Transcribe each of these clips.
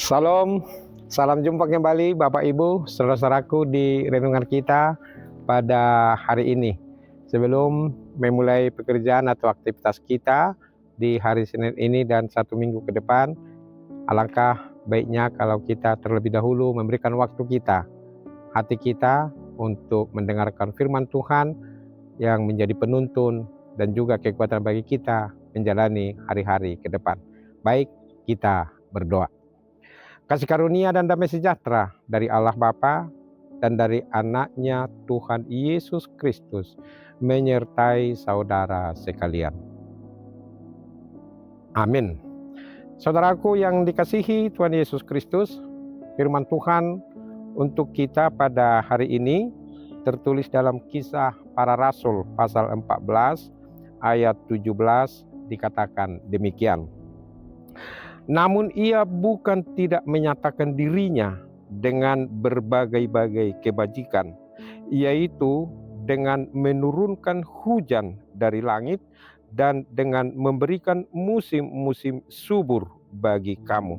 Salam, salam jumpa kembali Bapak Ibu, saudara-saudaraku di renungan kita pada hari ini. Sebelum memulai pekerjaan atau aktivitas kita di hari Senin ini dan 1 minggu ke depan, alangkah baiknya kalau kita terlebih dahulu memberikan waktu kita, hati kita untuk mendengarkan firman Tuhan yang menjadi penuntun dan juga kekuatan bagi kita menjalani hari-hari ke depan. Baik, kita berdoa. Kasih karunia dan damai sejahtera dari Allah Bapa dan dari anaknya Tuhan Yesus Kristus menyertai saudara sekalian. Amin. Saudaraku yang dikasihi Tuhan Yesus Kristus, firman Tuhan untuk kita pada hari ini tertulis dalam Kisah Para Rasul pasal 14 ayat 17 dikatakan demikian. Namun ia bukan tidak menyatakan dirinya dengan berbagai-bagai kebajikan, yaitu dengan menurunkan hujan dari langit dan dengan memberikan musim-musim subur bagi kamu.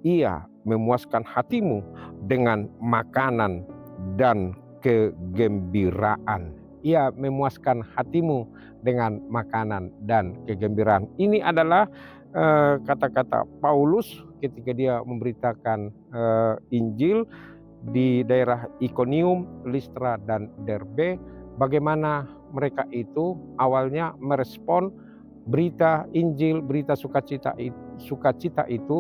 Ia memuaskan hatimu dengan makanan dan kegembiraan. Ia memuaskan hatimu dengan makanan dan kegembiraan. Ini adalah kata-kata Paulus ketika dia memberitakan Injil di daerah Ikonium, Listra, dan Derbe. Bagaimana mereka itu awalnya merespon berita Injil, berita sukacita itu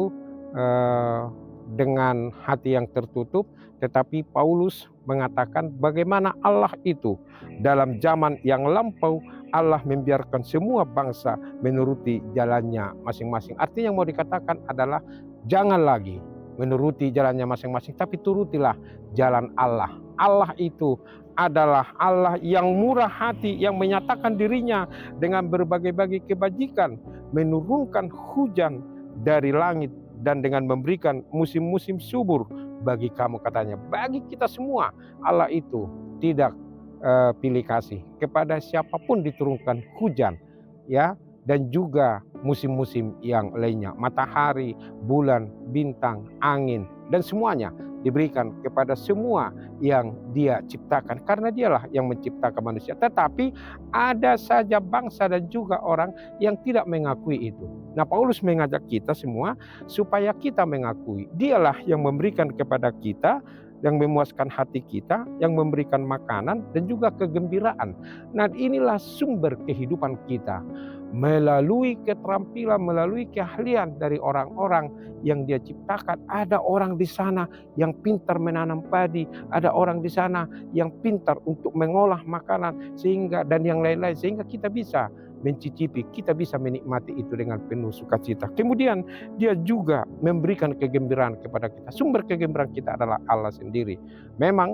dengan hati yang tertutup, tetapi Paulus mengatakan bagaimana Allah itu dalam zaman yang lampau Allah membiarkan semua bangsa menuruti jalannya masing-masing. Artinya yang mau dikatakan adalah jangan lagi menuruti jalannya masing-masing, tapi turutilah jalan Allah. Allah itu adalah Allah yang murah hati, yang menyatakan dirinya dengan berbagai-bagai kebajikan, menurunkan hujan dari langit dan dengan memberikan musim-musim subur bagi kamu, katanya. Bagi kita semua Allah itu tidak pilih kasih, kepada siapapun diturunkan hujan, ya, dan juga musim-musim yang lainnya, matahari, bulan, bintang, angin, dan semuanya diberikan kepada semua yang Dia ciptakan, karena Dialah yang menciptakan manusia. Tetapi ada saja bangsa dan juga orang yang tidak mengakui itu. Nah, Paulus mengajak kita semua supaya kita mengakui Dialah yang memberikan kepada kita, yang memuaskan hati kita, yang memberikan makanan dan juga kegembiraan. Nah, inilah sumber kehidupan kita. Melalui keterampilan, melalui keahlian dari orang-orang yang Dia ciptakan. Ada orang di sana yang pintar menanam padi, ada orang di sana yang pintar untuk mengolah makanan sehingga dan yang lain-lain, sehingga kita bisa mencicipi, kita bisa menikmati itu dengan penuh sukacita. Kemudian Dia juga memberikan kegembiraan kepada kita. Sumber kegembiraan kita adalah Allah sendiri. Memang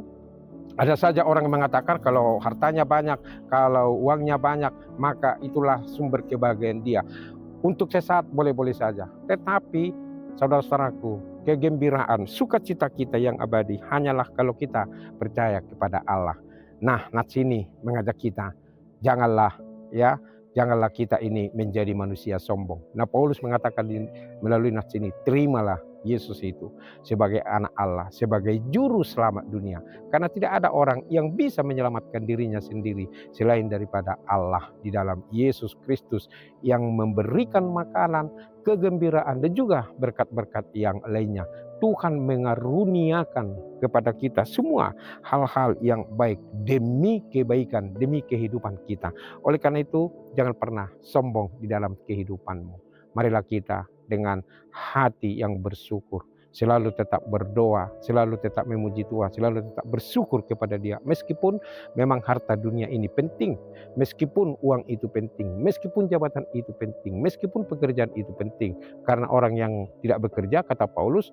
ada saja orang yang mengatakan kalau hartanya banyak, kalau uangnya banyak, maka itulah sumber kebahagiaan dia. Untuk sesaat boleh-boleh saja. Tetapi saudara-saudaraku, kegembiraan, sukacita kita yang abadi hanyalah kalau kita percaya kepada Allah. Nah, nats ini mengajak kita, janganlah kita ini menjadi manusia sombong. Nah, Paulus mengatakan melalui nats ini, terimalah Yesus itu sebagai anak Allah, sebagai juru selamat dunia. Karena tidak ada orang yang bisa menyelamatkan dirinya sendiri selain daripada Allah di dalam Yesus Kristus yang memberikan makanan, kegembiraan, dan juga berkat-berkat yang lainnya. Tuhan mengaruniakan kepada kita semua hal-hal yang baik demi kebaikan, demi kehidupan kita. Oleh karena itu, jangan pernah sombong di dalam kehidupanmu. Marilah kita dengan hati yang bersyukur, selalu tetap berdoa, selalu tetap memuji Tuhan, selalu tetap bersyukur kepada Dia. Meskipun memang harta dunia ini penting, meskipun uang itu penting, meskipun jabatan itu penting, meskipun pekerjaan itu penting. Karena orang yang tidak bekerja, kata Paulus,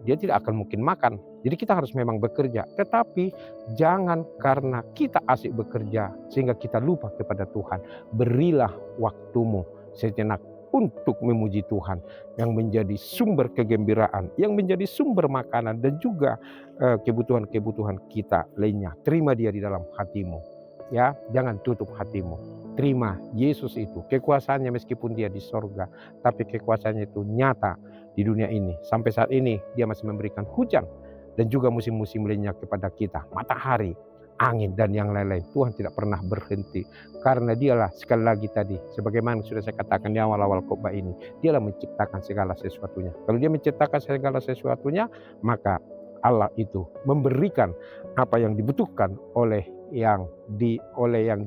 dia tidak akan mungkin makan. Jadi kita harus memang bekerja. Tetapi jangan karena kita asik bekerja sehingga kita lupa kepada Tuhan. Berilah waktumu sejenak untuk memuji Tuhan yang menjadi sumber kegembiraan, yang menjadi sumber makanan dan juga kebutuhan-kebutuhan kita lainnya. Terima Dia di dalam hatimu, ya, jangan tutup hatimu. Terima Yesus itu, kekuasaannya meskipun Dia di sorga, tapi kekuasaannya itu nyata di dunia ini. Sampai saat ini Dia masih memberikan hujan dan juga musim-musim lainnya kepada kita, matahari, angin, dan yang lain-lain. Tuhan tidak pernah berhenti, karena Dialah, sekali lagi tadi, sebagaimana sudah saya katakan di awal-awal khotbah ini, Dialah menciptakan segala sesuatunya. Kalau Dia menciptakan segala sesuatunya, maka Allah itu memberikan apa yang dibutuhkan oleh yang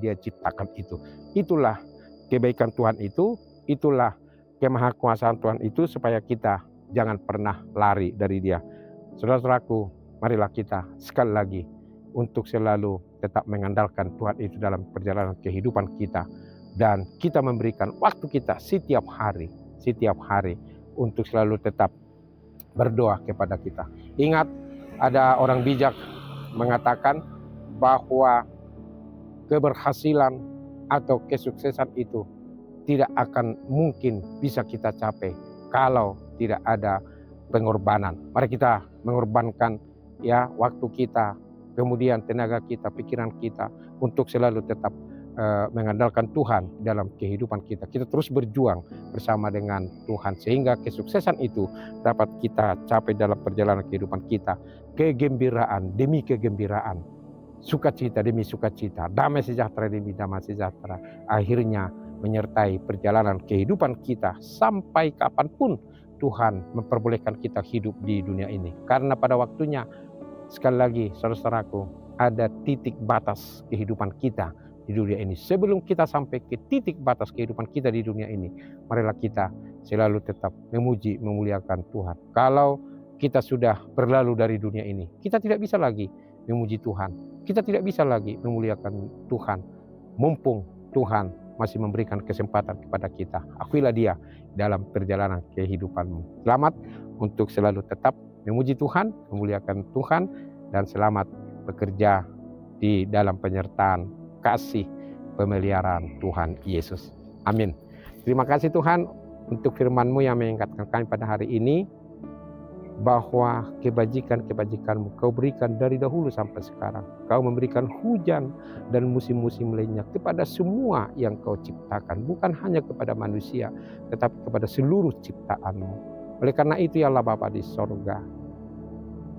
Dia ciptakan itu. Itulah kebaikan Tuhan itu, itulah kemahakuasaan Tuhan itu, supaya kita jangan pernah lari dari Dia. Saudara-saudaraku, marilah kita sekali lagi untuk selalu tetap mengandalkan Tuhan itu dalam perjalanan kehidupan kita, dan kita memberikan waktu kita setiap hari untuk selalu tetap berdoa kepada kita. Ingat, ada orang bijak mengatakan bahwa keberhasilan atau kesuksesan itu tidak akan mungkin bisa kita capai kalau tidak ada pengorbanan. Mari kita mengorbankan waktu kita, kemudian tenaga kita, pikiran kita, untuk selalu tetap mengandalkan Tuhan dalam kehidupan kita. Kita terus berjuang bersama dengan Tuhan, sehingga kesuksesan itu dapat kita capai dalam perjalanan kehidupan kita. Kegembiraan demi kegembiraan, sukacita demi sukacita, damai sejahtera demi damai sejahtera, akhirnya menyertai perjalanan kehidupan kita sampai kapanpun Tuhan memperbolehkan kita hidup di dunia ini. Karena pada waktunya, sekali lagi saudara-saudaraku, ada titik batas kehidupan kita di dunia ini. Sebelum kita sampai ke titik batas kehidupan kita di dunia ini, marilah kita selalu tetap memuji, memuliakan Tuhan. Kalau kita sudah berlalu dari dunia ini, kita tidak bisa lagi memuji Tuhan, kita tidak bisa lagi memuliakan Tuhan, mumpung Tuhan masih memberikan kesempatan kepada kita. Akuilah Dia dalam perjalanan kehidupanmu. Selamat untuk selalu tetap memuji Tuhan, memuliakan Tuhan, dan selamat bekerja di dalam penyertaan kasih pemeliharaan Tuhan Yesus. Amin. Terima kasih Tuhan untuk firman-Mu yang mengingatkan kami pada hari ini, bahwa kebajikan-kebajikan-Mu Kau berikan dari dahulu sampai sekarang. Kau memberikan hujan dan musim-musim lainnya kepada semua yang Kau ciptakan, bukan hanya kepada manusia, tetapi kepada seluruh ciptaan-Mu. Oleh karena itu, ya Allah Bapa di sorga,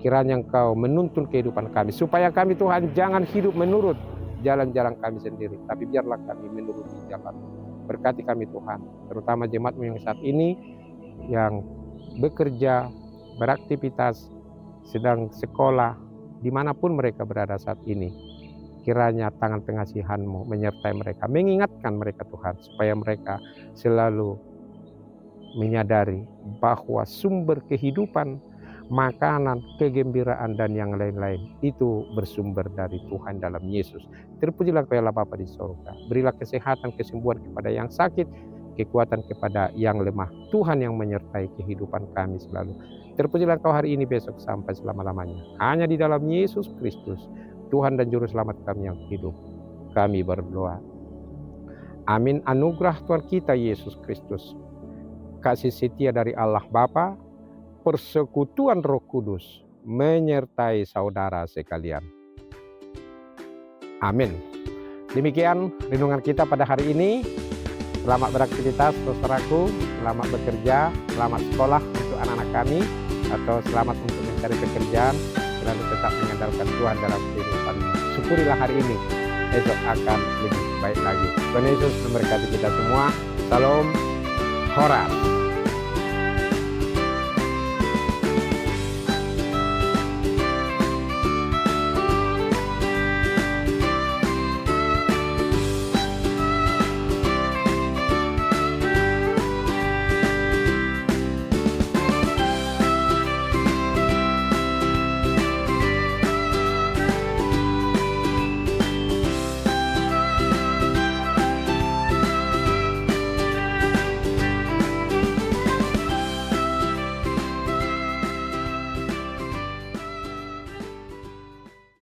kiranya Engkau menuntun kehidupan kami, supaya kami Tuhan jangan hidup menurut jalan-jalan kami sendiri, tapi biarlah kami menuruti jalan. Berkati kami Tuhan, terutama jemaat-Mu yang saat ini, yang bekerja, beraktivitas, sedang sekolah, dimanapun mereka berada saat ini. Kiranya tangan pengasihan-Mu menyertai mereka, mengingatkan mereka Tuhan, supaya mereka selalu menyadari bahwa sumber kehidupan, makanan, kegembiraan, dan yang lain-lain itu bersumber dari Tuhan dalam Yesus. Terpujilah Kau, Bapa di sorga. Berilah kesehatan, kesembuhan kepada yang sakit, kekuatan kepada yang lemah. Tuhan yang menyertai kehidupan kami selalu. Terpujilah Kau hari ini, besok, sampai selama-lamanya. Hanya di dalam Yesus Kristus, Tuhan dan Juru Selamat kami yang hidup, kami berdoa. Amin. Anugerah Tuhan kita Yesus Kristus, kasih setia dari Allah Bapa, persekutuan Roh Kudus menyertai saudara sekalian. Amin. Demikian renungan kita pada hari ini. Selamat beraktivitas saudaraku, selamat bekerja, selamat sekolah untuk anak-anak kami, atau selamat untuk mencari pekerjaan. Selalu tetap mengandalkan Tuhan dalam kehidupan. Syukurilah hari ini, esok akan lebih baik lagi. Tuhan Yesus memberkati kita semua. Salam Horas.